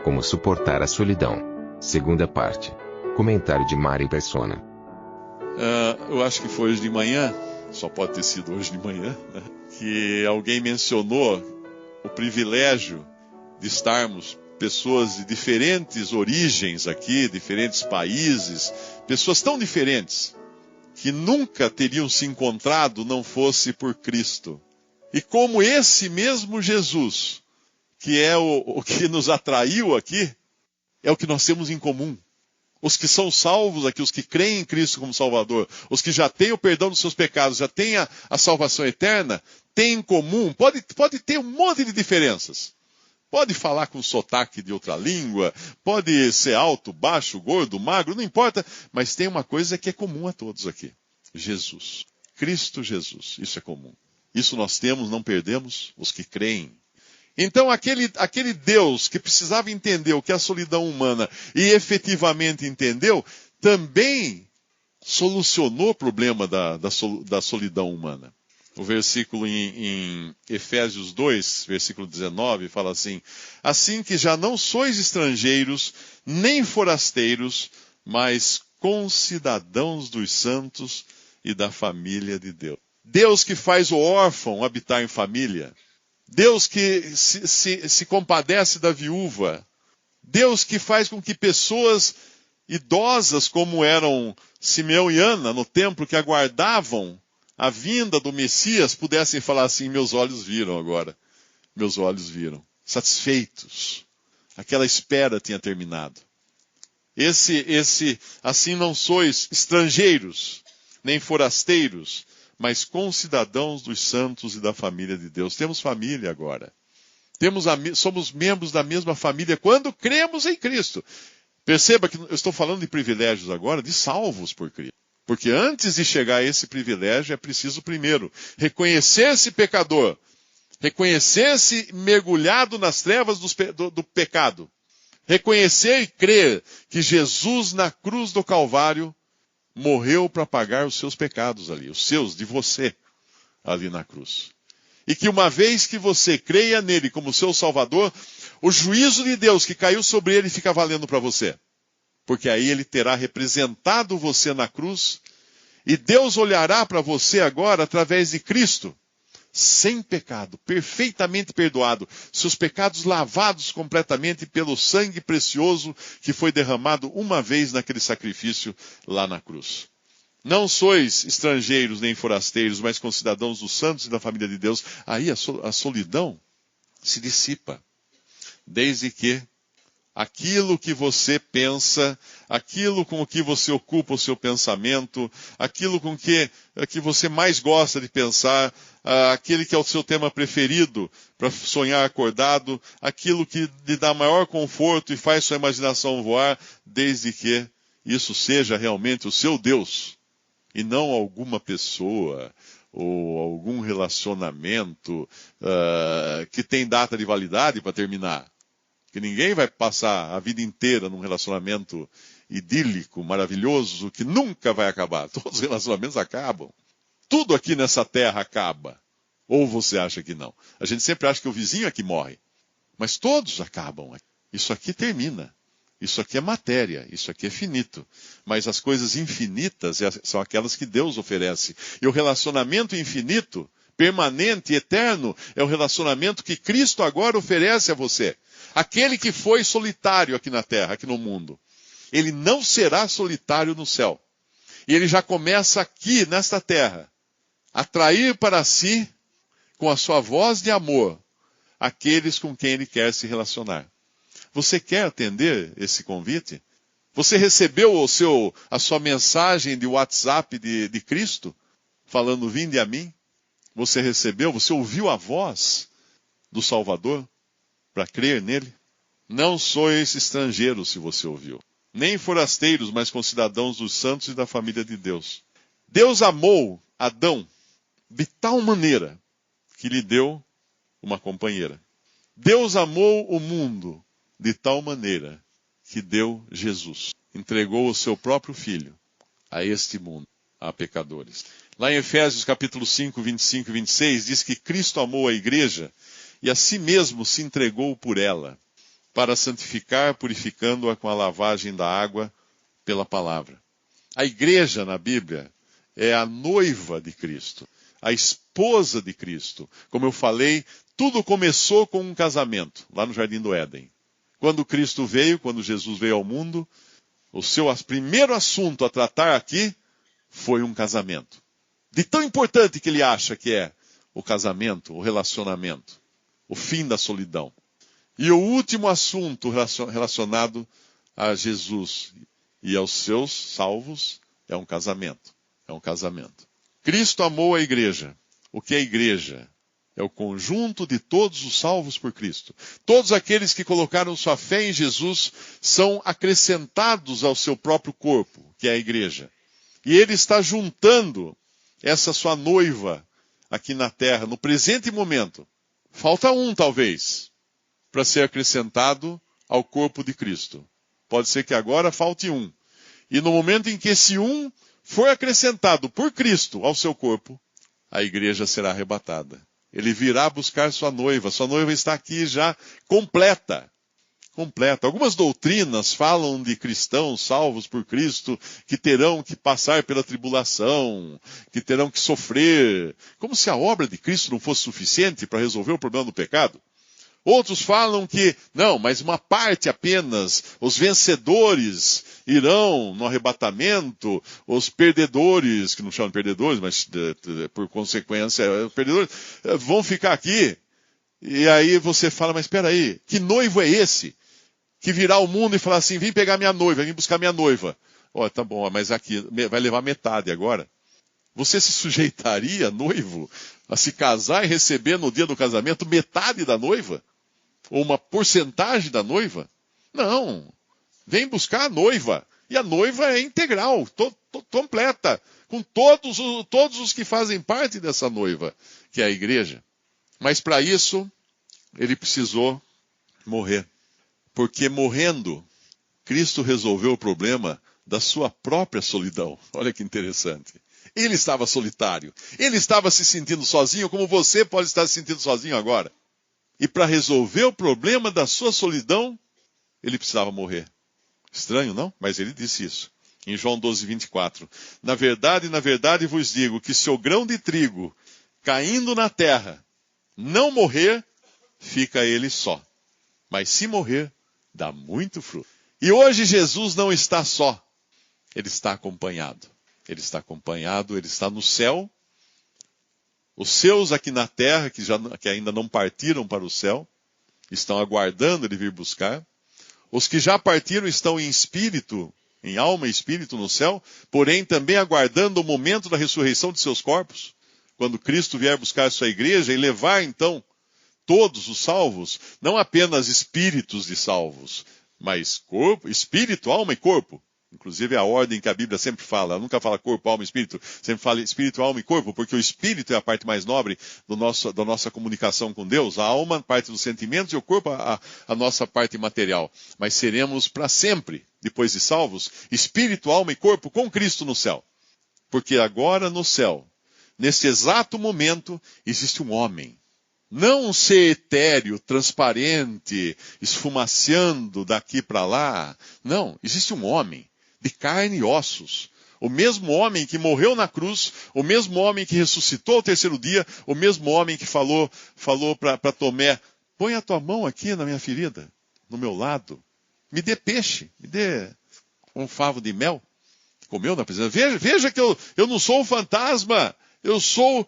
Como suportar a solidão. Segunda parte. Comentário de Mari Persona. Eu acho que foi hoje de manhã, só pode ter sido hoje de manhã, né, que alguém mencionou o privilégio de estarmos pessoas de diferentes origens aqui, diferentes países, pessoas tão diferentes, que nunca teriam se encontrado não fosse por Cristo. E como esse mesmo Jesus, que é o que nos atraiu aqui, é o que nós temos em comum. Os que são salvos aqui, os que creem em Cristo como Salvador, os que já têm o perdão dos seus pecados, já têm a salvação eterna, têm em comum, pode ter um monte de diferenças. Pode falar com sotaque de outra língua, pode ser alto, baixo, gordo, magro, não importa, mas tem uma coisa que é comum a todos aqui. Jesus. Cristo Jesus. Isso é comum. Isso nós temos, não perdemos, os que creem. Então aquele Deus que precisava entender o que é a solidão humana e efetivamente entendeu, também solucionou o problema da solidão humana. O versículo em Efésios 2, versículo 19, fala assim: assim que já não sois estrangeiros, nem forasteiros, mas concidadãos dos santos e da família de Deus. Deus que faz o órfão habitar em família. Deus que se compadece da viúva. Deus que faz com que pessoas idosas, como eram Simeão e Ana, no templo, que aguardavam a vinda do Messias, pudessem falar assim: meus olhos viram agora. Meus olhos viram. Satisfeitos. Aquela espera tinha terminado. Assim não sois estrangeiros, nem forasteiros, mas concidadãos dos santos e da família de Deus. Temos família agora. Somos membros da mesma família quando cremos em Cristo. Perceba que eu estou falando de privilégios agora, de salvos por Cristo. Porque antes de chegar a esse privilégio, é preciso primeiro reconhecer-se pecador, reconhecer-se mergulhado nas trevas do pecado, reconhecer e crer que Jesus na cruz do Calvário morreu para pagar os seus pecados ali, os seus, de você, ali na cruz. E que uma vez que você creia nele como seu Salvador, o juízo de Deus que caiu sobre ele fica valendo para você. Porque aí ele terá representado você na cruz, e Deus olhará para você agora através de Cristo, sem pecado, perfeitamente perdoado, seus pecados lavados completamente pelo sangue precioso que foi derramado uma vez naquele sacrifício lá na cruz. Não sois estrangeiros nem forasteiros, mas concidadãos dos santos e da família de Deus. Aí a solidão se dissipa, desde que aquilo que você pensa, aquilo com o que você ocupa o seu pensamento, aquilo com que você mais gosta de pensar, aquele que é o seu tema preferido para sonhar acordado, aquilo que lhe dá maior conforto e faz sua imaginação voar, desde que isso seja realmente o seu Deus, e não alguma pessoa ou algum relacionamento que tem data de validade para terminar. Que ninguém vai passar a vida inteira num relacionamento idílico, maravilhoso, que nunca vai acabar. Todos os relacionamentos acabam. Tudo aqui nessa terra acaba. Ou você acha que não? A gente sempre acha que o vizinho é que morre. Mas todos acabam. Isso aqui termina. Isso aqui é matéria. Isso aqui é finito. Mas as coisas infinitas são aquelas que Deus oferece. E o relacionamento infinito, permanente, eterno, é o relacionamento que Cristo agora oferece a você. Aquele que foi solitário aqui na terra, aqui no mundo, ele não será solitário no céu. E ele já começa aqui, nesta terra, a atrair para si, com a sua voz de amor, aqueles com quem ele quer se relacionar. Você quer atender esse convite? Você recebeu a sua mensagem de WhatsApp de Cristo, falando: vinde a mim? Você recebeu? Você ouviu a voz do Salvador para crer nele? Não sois estrangeiros, se você ouviu, nem forasteiros, mas concidadãos dos santos e da família de Deus. Deus amou Adão de tal maneira que lhe deu uma companheira. Deus amou o mundo de tal maneira que deu Jesus. Entregou o seu próprio Filho a este mundo, a pecadores. Lá em Efésios capítulo 5, 25 e 26, diz que Cristo amou a igreja e a si mesmo se entregou por ela. para santificar, purificando-a com a lavagem da água pela palavra. A igreja na Bíblia é a noiva de Cristo, a esposa de Cristo. Como eu falei, tudo começou com um casamento, lá no Jardim do Éden. Quando Cristo veio, quando Jesus veio ao mundo, o seu primeiro assunto a tratar aqui foi um casamento. De tão importante que ele acha que é o casamento, o relacionamento, o fim da solidão. E o último assunto relacionado a Jesus e aos seus salvos é um casamento. É um casamento. Cristo amou a igreja. O que é a igreja? É o conjunto de todos os salvos por Cristo. Todos aqueles que colocaram sua fé em Jesus são acrescentados ao seu próprio corpo, que é a igreja. E ele está juntando essa sua noiva aqui na terra, no presente momento. Falta um, talvez, para ser acrescentado ao corpo de Cristo. Pode ser que agora falte um. E no momento em que esse um for acrescentado por Cristo ao seu corpo, a igreja será arrebatada. Ele virá buscar sua noiva está aqui já completa. Completa. Algumas doutrinas falam de cristãos salvos por Cristo que terão que passar pela tribulação, que terão que sofrer, como se a obra de Cristo não fosse suficiente para resolver o problema do pecado. Outros falam que, não, mas uma parte apenas, os vencedores irão no arrebatamento, os perdedores, que não chamam de perdedores, mas por consequência, perdedores, vão ficar aqui. E aí você fala, mas espera aí, que noivo é esse? Que virá ao mundo e falar assim, vem pegar minha noiva, vem buscar minha noiva. Ó, tá bom, mas aqui vai levar metade agora. Você se sujeitaria, noivo, a se casar e receber no dia do casamento metade da noiva? Ou uma porcentagem da noiva? Não. Vem buscar a noiva. E a noiva é integral, completa, com todos os que fazem parte dessa noiva, que é a igreja. Mas para isso, ele precisou morrer. Porque morrendo, Cristo resolveu o problema da sua própria solidão. Olha que interessante. Ele estava solitário. Ele estava se sentindo sozinho, como você pode estar se sentindo sozinho agora. E para resolver o problema da sua solidão, ele precisava morrer. Estranho, não? Mas ele disse isso. Em João 12, 24. Na verdade vos digo que se o grão de trigo caindo na terra não morrer, fica ele só. Mas se morrer, dá muito fruto. E hoje Jesus não está só. Ele está acompanhado. Ele está acompanhado, ele está no céu. Os seus aqui na terra, que ainda não partiram para o céu, estão aguardando ele vir buscar. Os que já partiram estão em espírito, em alma e espírito no céu, porém também aguardando o momento da ressurreição de seus corpos, quando Cristo vier buscar a sua igreja e levar então todos os salvos, não apenas espíritos de salvos, mas corpo, espírito, alma e corpo. Inclusive é a ordem que a Bíblia sempre fala, ela nunca fala corpo, alma e espírito, sempre fala espírito, alma e corpo, porque o espírito é a parte mais nobre da nossa comunicação com Deus, a alma, a parte dos sentimentos, e o corpo, a nossa parte material. Mas seremos para sempre, depois de salvos, espírito, alma e corpo com Cristo no céu. Porque agora no céu, nesse exato momento, existe um homem. Não um ser etéreo, transparente, esfumaceando daqui para lá. Não, existe um homem. De carne e ossos. O mesmo homem que morreu na cruz, o mesmo homem que ressuscitou ao terceiro dia, o mesmo homem que falou para Tomé, põe a tua mão aqui na minha ferida, no meu lado. Me dê peixe, me dê um favo de mel. Comeu na presença. Veja que eu não sou um fantasma, eu sou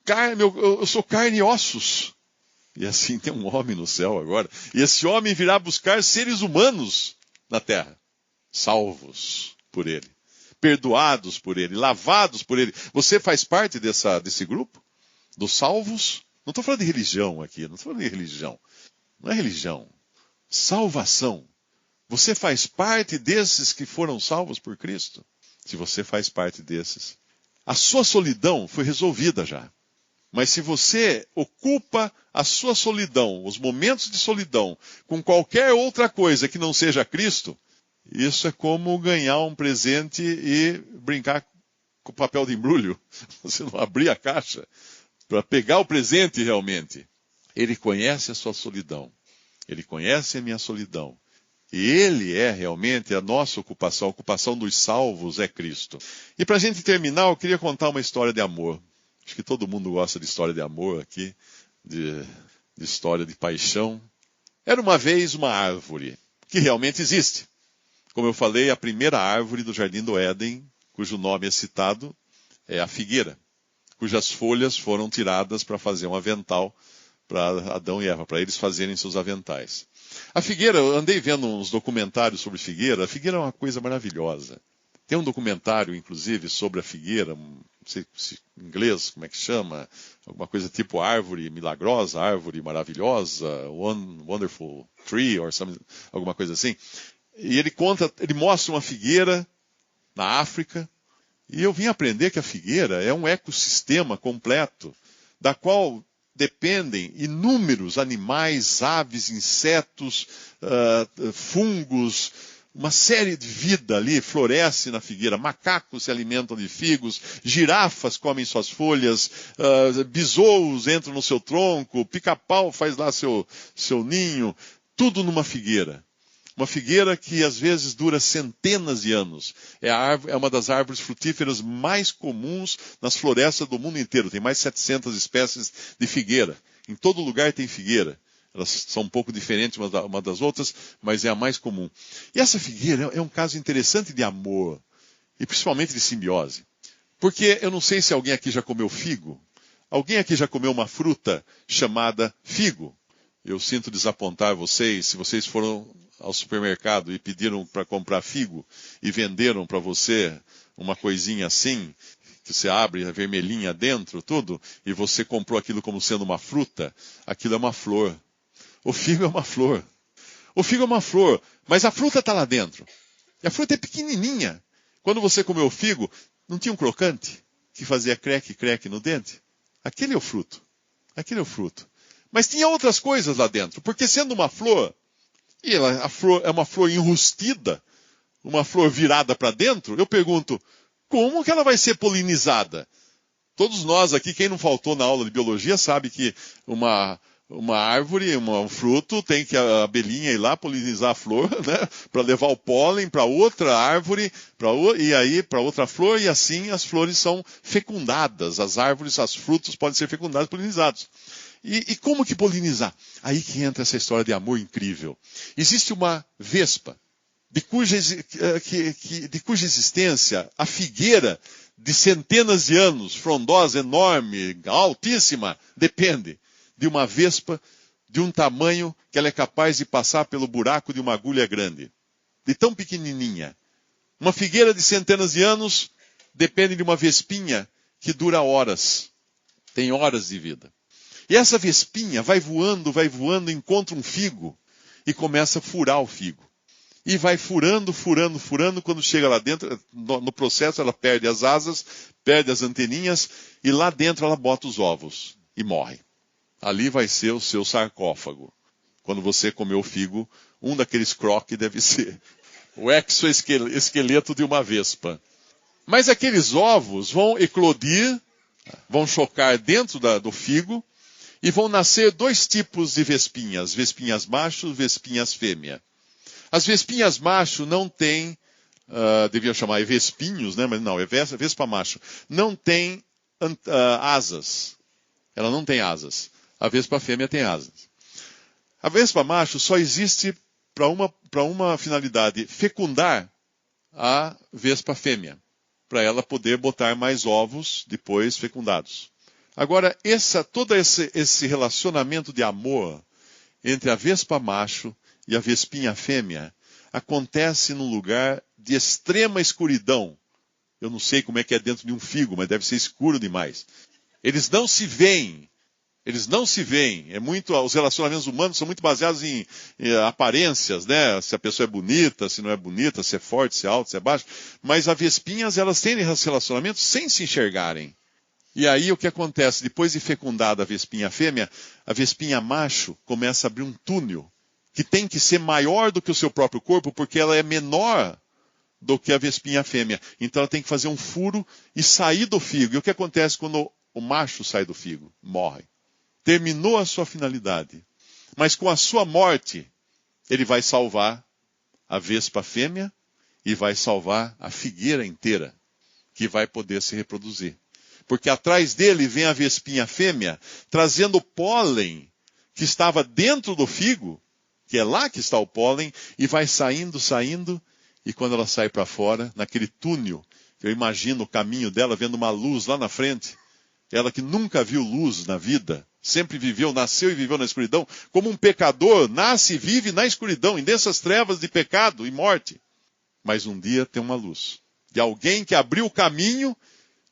carne e ossos. E assim tem um homem no céu agora. E esse homem virá buscar seres humanos na terra. Salvos por ele, perdoados por ele, lavados por ele. Você faz parte desse grupo? Dos salvos? Não estou falando de religião aqui, não estou falando de religião. Não é religião. Salvação. Você faz parte desses que foram salvos por Cristo? Se você faz parte desses, a sua solidão foi resolvida já. Mas se você ocupa a sua solidão, os momentos de solidão, com qualquer outra coisa que não seja Cristo, isso é como ganhar um presente e brincar com papel de embrulho. Você não abrir a caixa para pegar o presente realmente. Ele conhece a sua solidão. Ele conhece a minha solidão. E Ele é realmente a nossa ocupação. A ocupação dos salvos é Cristo. E para a gente terminar, eu queria contar uma história de amor. Acho que todo mundo gosta de história de amor aqui, de história de paixão. Era uma vez uma árvore, que realmente existe. Como eu falei, a primeira árvore do Jardim do Éden, cujo nome é citado, é a figueira, cujas folhas foram tiradas para fazer um avental para Adão e Eva, para eles fazerem seus aventais. A figueira, eu andei vendo uns documentários sobre figueira. A figueira é uma coisa maravilhosa. Tem um documentário, inclusive, sobre a figueira, não sei se em inglês, como é que chama, alguma coisa tipo árvore milagrosa, árvore maravilhosa, wonderful tree, or something, alguma coisa assim. E ele mostra uma figueira na África, e eu vim aprender que a figueira é um ecossistema completo, da qual dependem inúmeros animais, aves, insetos, fungos, uma série de vida ali floresce na figueira. Macacos se alimentam de figos, girafas comem suas folhas, besouros entram no seu tronco, pica-pau faz lá seu ninho, tudo numa figueira. Uma figueira que às vezes dura centenas de anos. É uma das árvores frutíferas mais comuns nas florestas do mundo inteiro. Tem mais de 700 espécies de figueira. Em todo lugar tem figueira. Elas são um pouco diferentes uma das outras, mas é a mais comum. E essa figueira é um caso interessante de amor, e principalmente de simbiose. Porque eu não sei se alguém aqui já comeu figo. Alguém aqui já comeu uma fruta chamada figo? Eu sinto desapontar vocês, se vocês foram ao supermercado e pediram para comprar figo e venderam para você uma coisinha assim, que você abre a vermelhinha dentro, tudo, e você comprou aquilo como sendo uma fruta, aquilo é uma flor. O figo é uma flor. O figo é uma flor, mas a fruta está lá dentro. E a fruta é pequenininha. Quando você comeu o figo, não tinha um crocante que fazia creque no dente? Aquele é o fruto. Aquele é o fruto. Mas tinha outras coisas lá dentro, porque sendo uma flor, e a flor é uma flor enrustida, uma flor virada para dentro, eu pergunto, como que ela vai ser polinizada? Todos nós aqui, quem não faltou na aula de biologia, sabe que uma árvore, um fruto, tem que a abelhinha ir lá polinizar a flor, né, para levar o pólen para outra árvore, e aí para outra flor, e assim as flores são fecundadas, as árvores, os frutos podem ser fecundados, polinizados. E como que polinizar? Aí que entra essa história de amor incrível. Existe uma vespa, de cuja existência a figueira de centenas de anos, frondosa, enorme, altíssima, depende de uma vespa de um tamanho que ela é capaz de passar pelo buraco de uma agulha grande. De tão pequenininha. Uma figueira de centenas de anos depende de uma vespinha que dura horas. Tem horas de vida. E essa vespinha vai voando, encontra um figo e começa a furar o figo. E vai furando, quando chega lá dentro, no processo ela perde as asas, perde as anteninhas, e lá dentro ela bota os ovos e morre. Ali vai ser o seu sarcófago. Quando você comer o figo, um daqueles croques deve ser o exoesqueleto de uma vespa. Mas aqueles ovos vão eclodir, vão chocar dentro do figo, e vão nascer dois tipos de vespinhas, vespinhas macho e vespinhas fêmea. As vespinhas macho não têm, deviam chamar vespinhos, né? Mas não, é vespa macho. Não tem asas. Ela não tem asas. A vespa fêmea tem asas. A vespa macho só existe para uma finalidade, fecundar a vespa fêmea, para ela poder botar mais ovos depois fecundados. Agora, todo esse relacionamento de amor entre a vespa macho e a vespinha fêmea acontece num lugar de extrema escuridão. Eu não sei como é que é dentro de um figo, mas deve ser escuro demais. Eles não se veem. Os relacionamentos humanos são muito baseados em aparências, né? Se a pessoa é bonita, se não é bonita, se é forte, se é alto, se é baixo. Mas as vespinhas, elas têm relacionamentos sem se enxergarem. E aí o que acontece? Depois de fecundada a vespinha fêmea, a vespinha macho começa a abrir um túnel, que tem que ser maior do que o seu próprio corpo, porque ela é menor do que a vespinha fêmea. Então ela tem que fazer um furo e sair do figo. E o que acontece quando o macho sai do figo? Morre. Terminou a sua finalidade. Mas com a sua morte, ele vai salvar a vespa fêmea e vai salvar a figueira inteira, que vai poder se reproduzir. Porque atrás dele vem a vespinha fêmea, trazendo pólen que estava dentro do figo, que é lá que está o pólen, e vai saindo, e quando ela sai para fora, naquele túnel, eu imagino o caminho dela, vendo uma luz lá na frente, ela que nunca viu luz na vida, sempre nasceu e viveu na escuridão, como um pecador nasce e vive na escuridão, em densas trevas de pecado e morte. Mas um dia tem uma luz, de alguém que abriu o caminho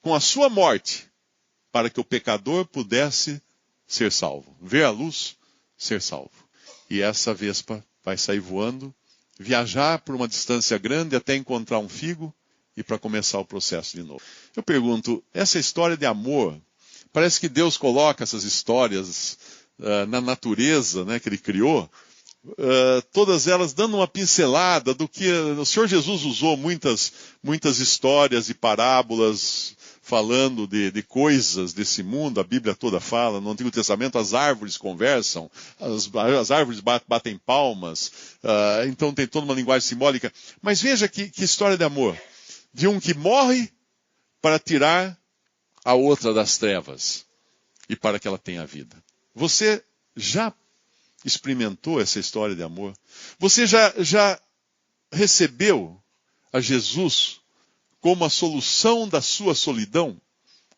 com a sua morte, para que o pecador pudesse ser salvo. Ver a luz, ser salvo. E essa vespa vai sair voando, viajar por uma distância grande até encontrar um figo e para começar o processo de novo. Eu pergunto, essa história de amor, parece que Deus coloca essas histórias na natureza, né, que Ele criou, todas elas dando uma pincelada do que o Senhor Jesus usou muitas histórias e parábolas falando de coisas desse mundo. A Bíblia toda fala, no Antigo Testamento as árvores conversam, as árvores batem palmas, então tem toda uma linguagem simbólica. Mas veja que história de amor, de um que morre para tirar a outra das trevas e para que ela tenha vida. Você já experimentou essa história de amor? Você já recebeu a Jesus como a solução da sua solidão?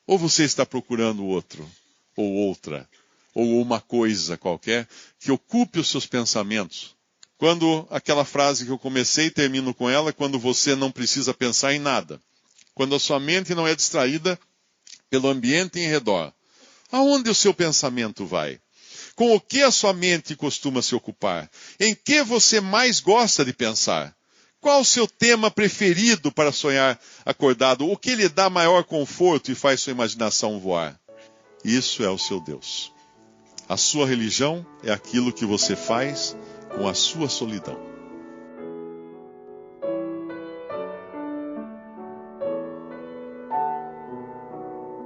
Ou você está procurando outro, ou outra, ou uma coisa qualquer que ocupe os seus pensamentos? Quando aquela frase que eu comecei e termino com ela, quando você não precisa pensar em nada, quando a sua mente não é distraída pelo ambiente em redor, aonde o seu pensamento vai? Com o que a sua mente costuma se ocupar? Em que você mais gosta de pensar? Qual o seu tema preferido para sonhar acordado? O que lhe dá maior conforto e faz sua imaginação voar? Isso é o seu Deus. A sua religião é aquilo que você faz com a sua solidão.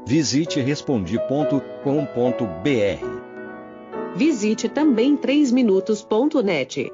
Visite Respondi.com.br. Visite também 3minutos.net.